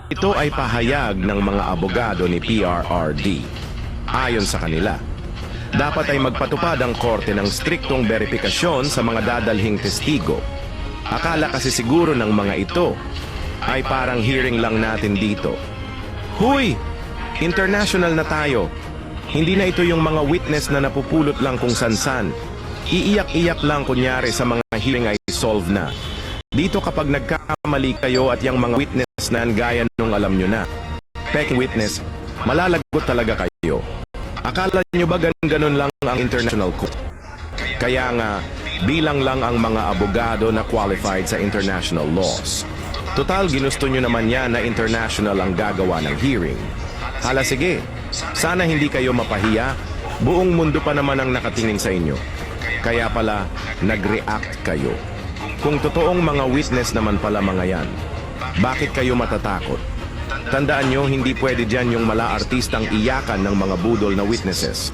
Ito ay pahayag ng mga abogado ni PRRD. Ayon sa kanila, dapat ay magpatupad ang korte ng striktong verifikasyon sa mga dadalhing testigo. Akala kasi siguro ng mga ito ay parang hearing lang natin dito. Huy! International na tayo. Hindi na ito yung mga witness na napupulot lang kung san-san. Iiyak-iyak lang kunyari sa mga hearing ay solve na. Dito kapag nagkakamali kayo at yung mga witness na gaya nung alam nyo na, peking witness, malalagot talaga kayo. Akala nyo ba ganun lang ang international court? Kaya nga, bilang lang ang mga abogado na qualified sa international laws. Total, ginusto nyo naman yan na international ang gagawa ng hearing. Hala sige, sana hindi kayo mapahiya, buong mundo pa naman ang nakatingin sa inyo. Kaya pala, nag-react kayo. Kung totoong mga witness naman pala mga yan, bakit kayo matatakot? Tandaan nyo, hindi pwede dyan yung mala artistang iyakan ng mga budol na witnesses.